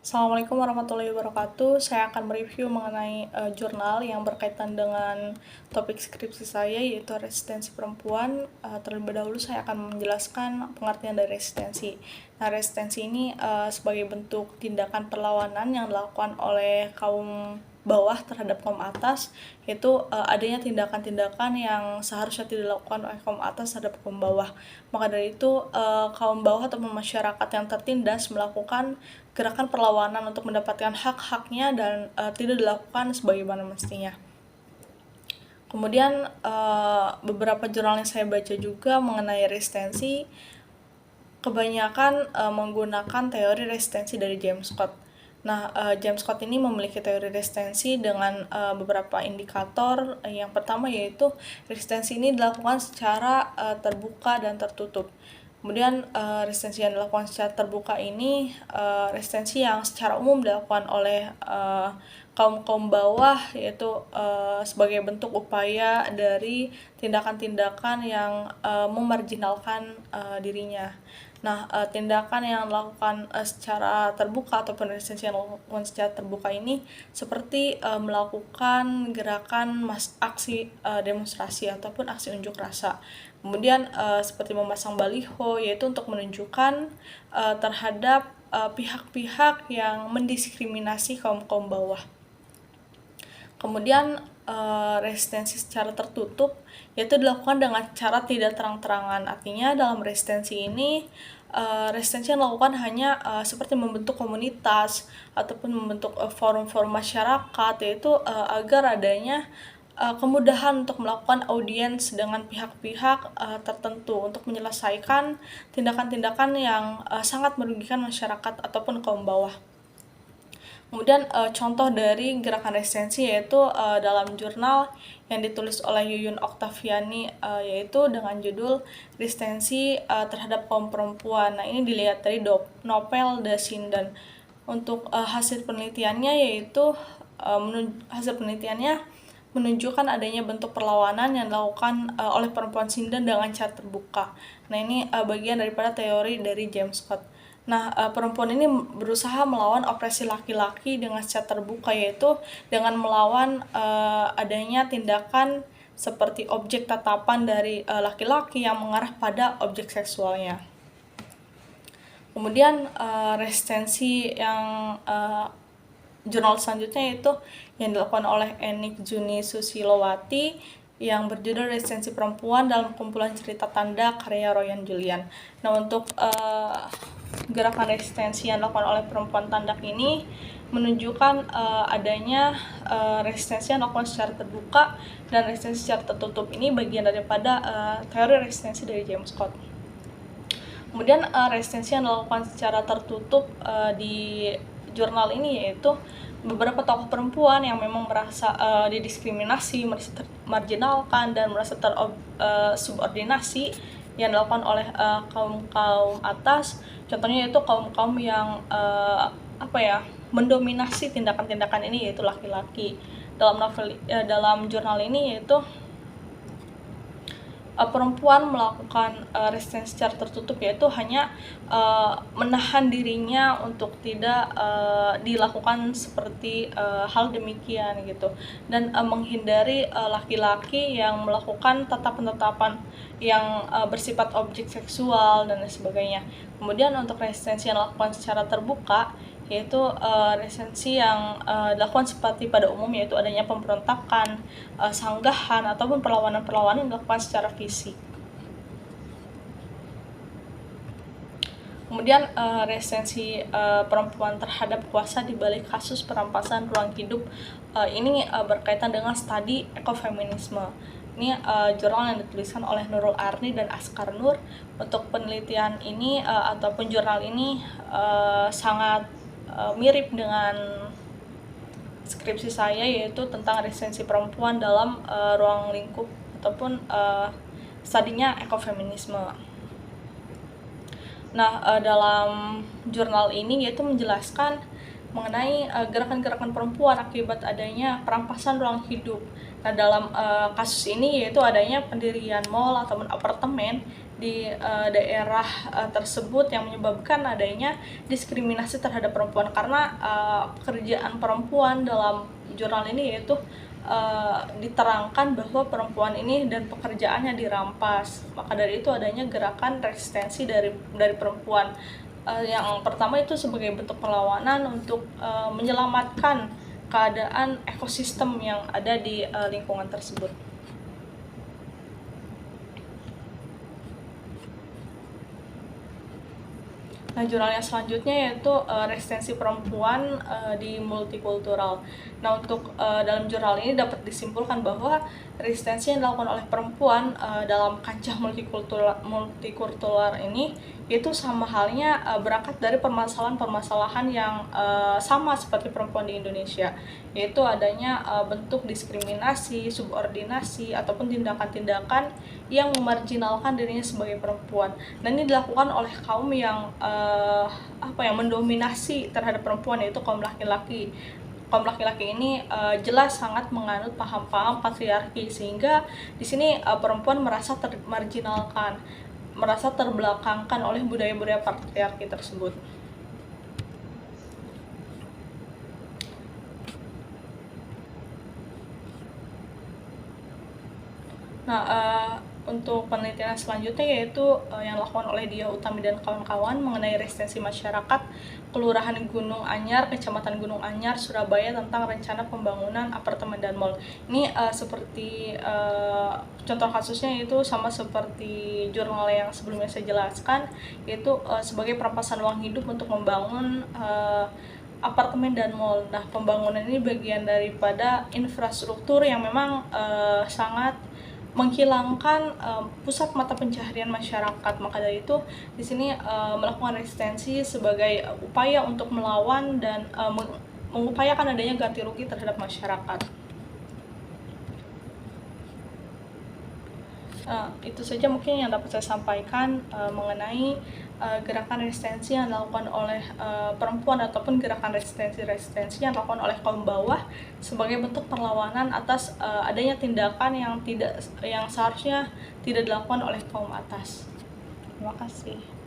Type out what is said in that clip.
Assalamualaikum warahmatullahi wabarakatuh. Saya akan mereview mengenai jurnal yang berkaitan dengan topik skripsi saya, yaitu resistensi perempuan. Terlebih dahulu saya akan menjelaskan pengertian dari resistensi. Nah, resistensi ini sebagai bentuk tindakan perlawanan yang dilakukan oleh kaum bawah terhadap kaum atas, yaitu adanya tindakan-tindakan yang seharusnya tidak dilakukan oleh kaum atas terhadap kaum bawah. Maka dari itu, kaum bawah atau masyarakat yang tertindas melakukan gerakan perlawanan untuk mendapatkan hak-haknya dan tidak dilakukan sebagaimana mestinya. Kemudian beberapa jurnal yang saya baca juga mengenai resistensi kebanyakan menggunakan teori resistensi dari James Scott. Nah, James Scott ini memiliki teori resistensi dengan beberapa indikator. Yang pertama yaitu resistensi ini dilakukan secara terbuka dan tertutup. Kemudian resistensi yang dilakukan secara terbuka ini resistensi yang secara umum dilakukan oleh kaum bawah, yaitu sebagai bentuk upaya dari tindakan-tindakan yang memarginalkan dirinya. Nah, tindakan yang dilakukan secara terbuka ataupun resistensi yang dilakukan secara terbuka ini seperti melakukan gerakan aksi demonstrasi ataupun aksi unjuk rasa. Kemudian seperti memasang baliho, yaitu untuk menunjukkan terhadap pihak-pihak yang mendiskriminasi kaum bawah. Kemudian resistensi secara tertutup yaitu dilakukan dengan cara tidak terang-terangan. Artinya dalam resistensi ini resistensi yang dilakukan hanya seperti membentuk komunitas ataupun membentuk forum-forum masyarakat, yaitu agar adanya kemudahan untuk melakukan audiens dengan pihak-pihak tertentu untuk menyelesaikan tindakan-tindakan yang sangat merugikan masyarakat ataupun kaum bawah. Kemudian contoh dari gerakan resistensi yaitu dalam jurnal yang ditulis oleh Yuyun Oktaviani, yaitu dengan judul Resistensi terhadap kaum perempuan. Nah, ini dilihat dari Nopel de Sinden. Untuk hasil penelitiannya yaitu hasil penelitiannya menunjukkan adanya bentuk perlawanan yang dilakukan oleh perempuan Sinden dengan cara terbuka. Nah, ini bagian daripada teori dari James Scott. Nah, perempuan ini berusaha melawan opresi laki-laki dengan secara terbuka, yaitu dengan melawan adanya tindakan seperti objek tatapan dari laki-laki yang mengarah pada objek seksualnya. Kemudian resistensi yang jurnal selanjutnya yaitu yang dilakukan oleh Enik Juni Susilowati yang berjudul Resistensi Perempuan dalam kumpulan cerita tanda karya Royan Julian. Nah, untuk gerakan resistensi yang dilakukan oleh perempuan tandak ini menunjukkan adanya resistensi yang dilakukan secara terbuka dan resistensi secara tertutup. Ini bagian daripada teori resistensi dari James Scott. Kemudian resistensi yang dilakukan secara tertutup di jurnal ini yaitu beberapa tokoh perempuan yang memang merasa didiskriminasi, merasa marginalkan dan merasa tersubordinasi yang dilakukan oleh kaum atas. Contohnya yaitu kaum yang mendominasi tindakan-tindakan ini, yaitu laki-laki. Dalam jurnal ini yaitu perempuan melakukan resistensi secara tertutup, yaitu hanya menahan dirinya untuk tidak dilakukan seperti hal demikian gitu, dan menghindari laki-laki yang melakukan tatapan-tatapan yang bersifat objek seksual dan lain sebagainya. Kemudian untuk resistensi yang dilakukan secara terbuka yaitu resistensi yang dilakukan seperti pada umum, yaitu adanya pemberontakan, sanggahan ataupun perlawanan-perlawanan yang dilakukan secara fisik. Kemudian resistensi perempuan terhadap kuasa di balik kasus perampasan ruang hidup ini berkaitan dengan studi ekofeminisme. Ini jurnal yang dituliskan oleh Nurul Arni dan Askar Nur. Untuk penelitian ini ataupun jurnal ini sangat mirip dengan skripsi saya, yaitu tentang resistensi perempuan dalam ruang lingkup ataupun studinya ekofeminisme. Nah, dalam jurnal ini yaitu menjelaskan mengenai gerakan-gerakan perempuan akibat adanya perampasan ruang hidup. Nah, dalam kasus ini yaitu adanya pendirian mall ataupun apartemen di daerah tersebut yang menyebabkan adanya diskriminasi terhadap perempuan, karena pekerjaan perempuan dalam jurnal ini yaitu diterangkan bahwa perempuan ini dan pekerjaannya dirampas. Maka dari itu adanya gerakan resistensi dari perempuan. Yang pertama itu sebagai bentuk perlawanan untuk menyelamatkan keadaan ekosistem yang ada di lingkungan tersebut. Nah, jurnal yang selanjutnya yaitu resistensi perempuan di multikultural. Nah, untuk dalam jurnal ini dapat disimpulkan bahwa resistensi yang dilakukan oleh perempuan dalam kancah multikultural ini itu sama halnya berangkat dari permasalahan-permasalahan yang sama seperti perempuan di Indonesia, yaitu adanya bentuk diskriminasi, subordinasi, ataupun tindakan-tindakan yang memarginalkan dirinya sebagai perempuan. Dan ini dilakukan oleh kaum yang mendominasi terhadap perempuan, yaitu kaum laki-laki. Kaum laki-laki ini jelas sangat menganut paham-paham patriarki, sehingga di sini perempuan merasa termarginalkan, merasa terbelakangkan oleh budaya-budaya patriarki tersebut. Nah, untuk penelitian selanjutnya yaitu yang dilakukan oleh Dia Utami dan kawan-kawan mengenai resistensi masyarakat Kelurahan Gunung Anyar, Kecamatan Gunung Anyar, Surabaya tentang rencana pembangunan apartemen dan mal. Ini seperti contoh kasusnya itu sama seperti jurnal yang sebelumnya saya jelaskan, yaitu sebagai perampasan uang hidup untuk membangun apartemen dan mal. Nah, pembangunan ini bagian daripada infrastruktur yang memang sangat menghilangkan pusat mata pencaharian masyarakat. Maka dari itu di sini melakukan resistensi sebagai upaya untuk melawan dan mengupayakan adanya ganti rugi terhadap masyarakat. Itu saja mungkin yang dapat saya sampaikan mengenai gerakan resistensi yang dilakukan oleh perempuan ataupun gerakan resistensi yang dilakukan oleh kaum bawah sebagai bentuk perlawanan atas adanya tindakan yang seharusnya tidak dilakukan oleh kaum atas. Terima kasih.